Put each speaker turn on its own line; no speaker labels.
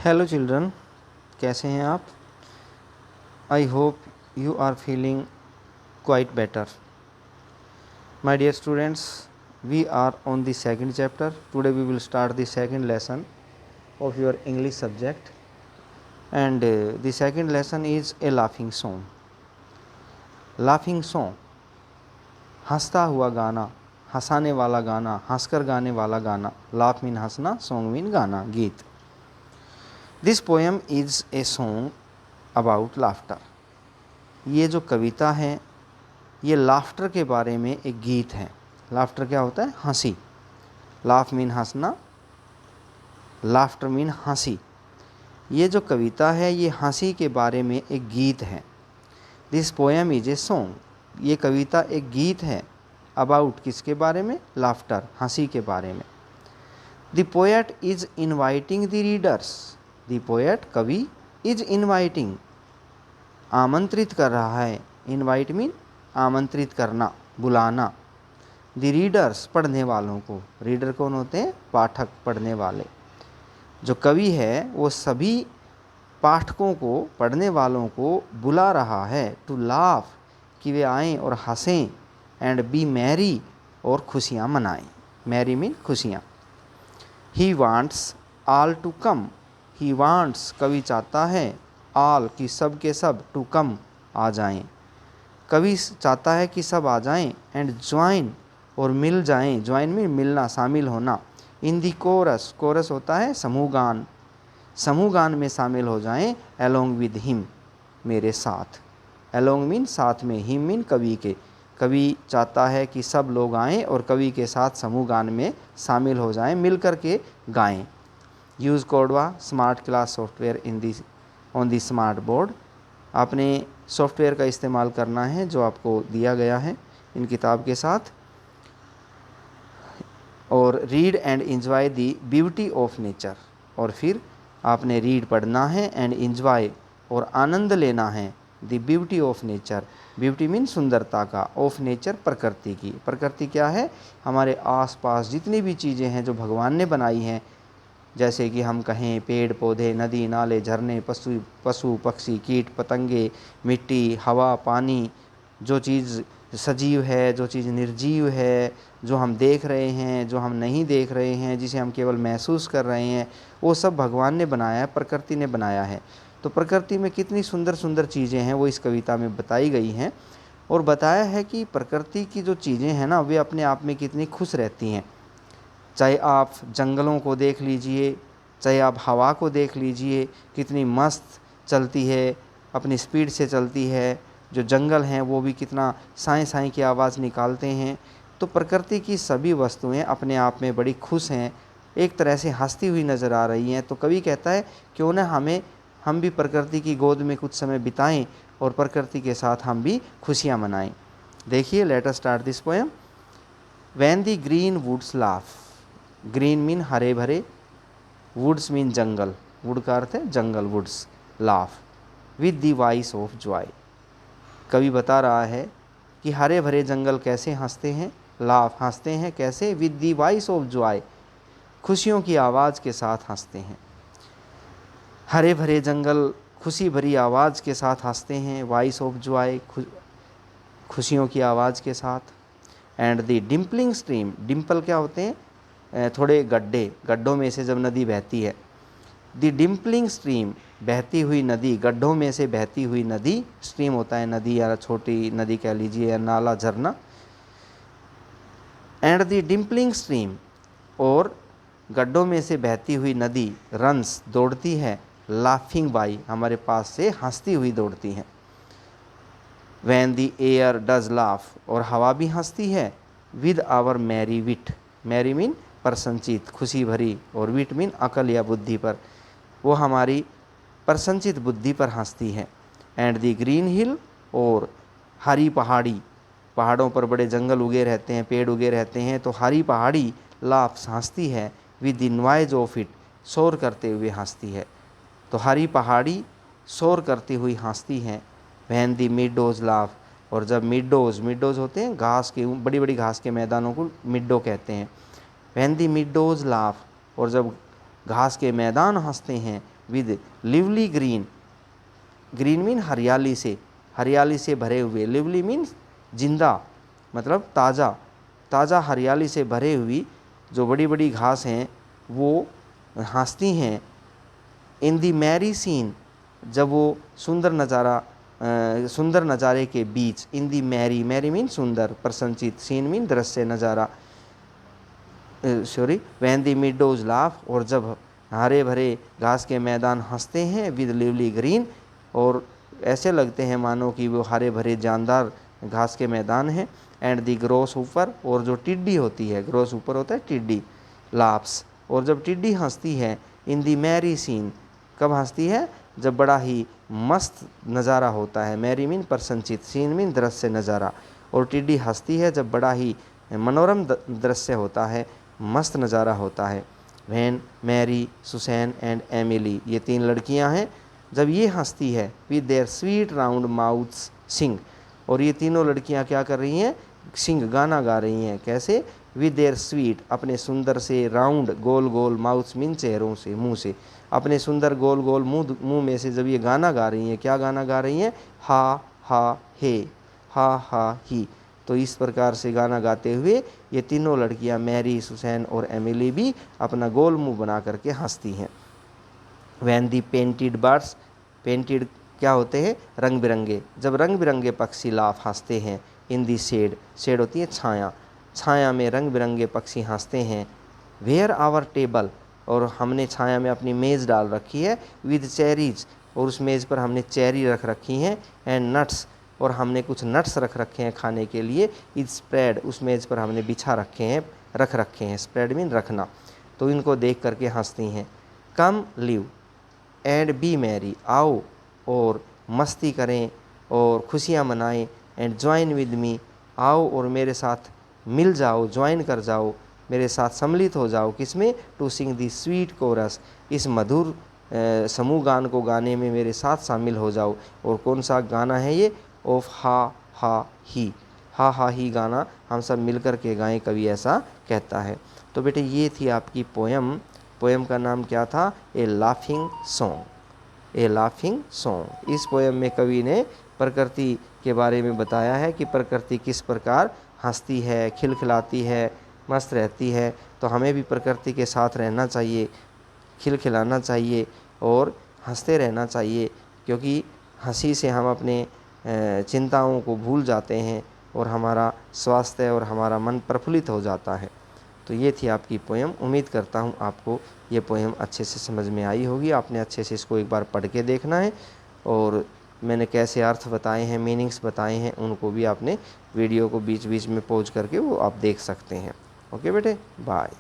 Hello children, कैसे हैं आप? I hope you are feeling quite better. My dear students, we are on the second chapter. Today we will start the second lesson of your English subject, and the second lesson is a laughing song. Laughing song, हंसता हुआ गाना, हंसाने वाला गाना, हंसकर गाने वाला गाना. लाफ मीन हंसना, सॉन्ग मीन गाना, गीत. This poem is a song about laughter. ये जो कविता है ये लाफ्टर के बारे में एक गीत है. लाफ्टर क्या होता है? हंसी. लाफ मीन हंसना, लाफ्टर मीन हंसी. ये जो कविता है ये हंसी के बारे में एक गीत है. This poem is a song. ये कविता एक गीत है. अबाउट किसके बारे में? लाफ्टर, हंसी के बारे में. The poet is inviting the readers. The poet, कवि, इज इन्वाइटिंग, आमंत्रित कर रहा है. इन्वाइट मीन आमंत्रित करना, बुलाना. द रीडर्स, पढ़ने वालों को. रीडर कौन होते हैं? पाठक, पढ़ने वाले. जो कवि है वो सभी पाठकों को, पढ़ने वालों को बुला रहा है टू लाफ, कि वे आएँ और हंसें, एंड बी मैरी, और खुशियाँ मनाएं. मैरी मीन खुशियाँ. He wants all to come. He wants, कवि चाहता है, ऑल, कि सब के सब, टू कम, आ जाएं. कवि चाहता है कि सब आ जाएं, एंड ज्वाइन, और मिल जाएं. ज्वाइन में मिलना, शामिल होना. इन दी कोरस, कोरस होता है समूह गान. समूह गान में शामिल हो जाएं. अलोंग विद हिम, मेरे साथ. अलोंग मीन साथ में, हिम मीन कवि के. कवि चाहता है कि सब लोग आएं और कवि के साथ समूह गान में शामिल हो जाएं, मिल कर के गाएं. Use Kodava smart class software in the on the smart board. आपने सॉफ्टवेयर का इस्तेमाल करना है जो आपको दिया गया है इन किताब के साथ. और read and enjoy the beauty of nature. और फिर आपने रीड, पढ़ना है, एंड एंजॉय, और आनंद लेना है, the beauty of nature. Beauty mean सुंदरता का, ऑफ नेचर, प्रकृति की. प्रकृति क्या है? हमारे आसपास जितनी भी चीज़ें हैं जो भगवान ने बनाई हैं, जैसे कि हम कहें पेड़ पौधे, नदी नाले, झरने, पशु पक्षी, कीट पतंगे, मिट्टी, हवा, पानी, जो चीज़ सजीव है, जो चीज़ निर्जीव है, जो हम देख रहे हैं, जो हम नहीं देख रहे हैं, जिसे हम केवल महसूस कर रहे हैं, वो सब भगवान ने बनाया है, प्रकृति ने बनाया है. तो प्रकृति में कितनी सुंदर सुंदर चीज़ें हैं वो इस कविता में बताई गई हैं. और बताया है कि प्रकृति की जो चीज़ें हैं ना, वे अपने आप में कितनी खुश रहती हैं. चाहे आप जंगलों को देख लीजिए, चाहे आप हवा को देख लीजिए, कितनी मस्त चलती है, अपनी स्पीड से चलती है. जो जंगल हैं वो भी कितना साएं साएं की आवाज़ निकालते हैं. तो प्रकृति की सभी वस्तुएं अपने आप में बड़ी खुश हैं, एक तरह से हंसती हुई नज़र आ रही हैं. तो कवि कहता है क्यों ना हम भी प्रकृति की गोद में कुछ समय बिताएं और प्रकृति के साथ हम भी खुशियाँ मनाएं. देखिए, let us start this poem. When the green woods laugh. Green mean हरे भरे, वुड्स मीन जंगल. वुड का अर्थ है जंगल, woods. Laugh with the voice of joy. कवि बता रहा है कि हरे भरे जंगल कैसे हंसते हैं. लाफ, हंसते हैं कैसे? With the voice of Joy, खुशियों की आवाज़ के साथ हंसते हैं. हरे भरे जंगल खुशी भरी आवाज़ के साथ हंसते हैं. वॉइस ऑफ जॉय, खुशियों की आवाज़ के साथ. And the dimpling stream. Dimple क्या होते हैं? थोड़े गड्ढे, गड्ढों में से जब नदी बहती है. द डिम्पलिंग स्ट्रीम, बहती हुई नदी, गड्ढों में से बहती हुई नदी. स्ट्रीम होता है नदी या छोटी नदी कह लीजिए, या नाला, झरना. एंड द डिम्पलिंग स्ट्रीम, और गड्ढों में से बहती हुई नदी, रन्स, दौड़ती है, लाफिंग बाई, हमारे पास से हंसती हुई दौड़ती हैं. When the air does laugh, और हवा भी हंसती है, with our merry wit. Merry mean प्रसन्नचित, खुशी भरी, और विट मीन अकल या बुद्धि पर. वो हमारी प्रसन्नचित बुद्धि पर हंसती है. एंड द ग्रीन हिल, और हरी पहाड़ी, पहाड़ों पर बड़े जंगल उगे रहते हैं, पेड़ उगे रहते हैं, तो हरी पहाड़ी लाफ्स, हंसती है, with the noise of it, शोर करते हुए हंसती है. तो हरी पहाड़ी शोर करती हुई हंसती हैं. वैन द मिडोज लाफ, और जब मिडोज होते हैं घास के, बड़ी बड़ी घास के मैदानों को मिडो कहते हैं. वैन द मिडोज लाफ, और जब घास के मैदान हंसते हैं, with lively green, green mean हरियाली से भरे हुए, लिवली मीन जिंदा मतलब ताज़ा, ताज़ा हरियाली से भरे हुई जो बड़ी बड़ी घास हैं वो हंसती हैं। इन दी मैरी सीन, जब वो सुंदर नज़ारे के बीच, इन दी मैरी, मैरी मीन सुंदर प्रसन्नचित, सीन मीन दृश्य नज़ारा, सॉरी वैन दी मिडोज लाफ, और जब हरे भरे घास के मैदान हंसते हैं, विद लिवली ग्रीन, और ऐसे लगते हैं मानो कि वो हरे भरे जानदार घास के मैदान हैं। एंड दी ग्रोस ऊपर, और जो टिड्डी होती है, ग्रोस ऊपर होता है टिड्डी, लाप्स, और जब टिड्डी हंसती है, इन दी मैरी सीन, कब हंसती है, जब बड़ा ही मस्त नज़ारा होता है, मैरी मीन प्रसन्नचित, सीन मीन दृश्य नज़ारा, और टिड्डी हंसती है जब बड़ा ही मनोरम दृश्य होता है, मस्त नज़ारा होता है। When Mary, Susan and Emily, ये 3 लड़कियां हैं, जब ये हंसती है, with their sweet round mouths sing, और ये तीनों लड़कियां क्या कर रही हैं, सिंग गाना गा रही हैं। कैसे, विद देयर स्वीट, अपने सुंदर से, राउंड गोल गोल, माउथ्स मीन चेहरों से, मुंह से, अपने सुंदर गोल गोल मुंह में से जब ये गाना गा रही हैं, क्या गाना गा रही हैं, हा हे, हा ही। तो इस प्रकार से गाना गाते हुए ये तीनों लड़कियां, मैरी, सुसैन और एमिली भी अपना गोल मुंह बना करके हंसती हैं। वैन दी पेंटेड बर्ड्स, पेंटेड क्या होते हैं, रंग बिरंगे, जब रंग बिरंगे पक्षी लाफ हंसते हैं, इन दी शेड, शेड होती है छाया, छाया में रंग बिरंगे पक्षी हंसते हैं। वेयर आवर टेबल, और हमने छाया में अपनी मेज़ डाल रखी है, विद चेरीज, और उस मेज़ पर हमने चेरी रख रखी हैं, एंड नट्स, और हमने कुछ नट्स रख रखे हैं खाने के लिए, इज स्प्रेड, उस मेज़ पर हमने बिछा रख रखे हैं, स्प्रेड मीन रखना, तो इनको देख करके हंसती हैं। कम लिव एंड बी मैरी, आओ और मस्ती करें और खुशियाँ मनाएं, एंड ज्वाइन विद मी, आओ और मेरे साथ मिल जाओ, ज्वाइन कर जाओ, मेरे साथ सम्मिलित हो जाओ, किसमें, to sing the sweet chorus, इस मधुर समूह गान को गाने में मेरे साथ शामिल हो जाओ। और कौन सा गाना है ये, ऑफ हा ही गाना हम सब मिलकर के गाएं, कवि ऐसा कहता है। तो बेटे ये थी आपकी पोयम, पोयम का नाम क्या था, ए लाफिंग सॉन्ग, ए लाफिंग सॉन्ग। इस पोयम में कवि ने प्रकृति के बारे में बताया है कि प्रकृति किस प्रकार हंसती है, खिलखिलाती है, मस्त रहती है। तो हमें भी प्रकृति के साथ रहना चाहिए, खिलखिलाना चाहिए और हंसते रहना चाहिए, क्योंकि हंसी से हम अपने चिंताओं को भूल जाते हैं और हमारा स्वास्थ्य और हमारा मन प्रफुल्लित हो जाता है। तो ये थी आपकी पोयम। उम्मीद करता हूँ आपको ये पोयम अच्छे से समझ में आई होगी। आपने अच्छे से इसको एक बार पढ़ के देखना है, और मैंने कैसे अर्थ बताए हैं, मीनिंग्स बताए हैं, उनको भी आपने वीडियो को बीच बीच में पॉज करके वो आप देख सकते हैं। ओके बेटे, बाय।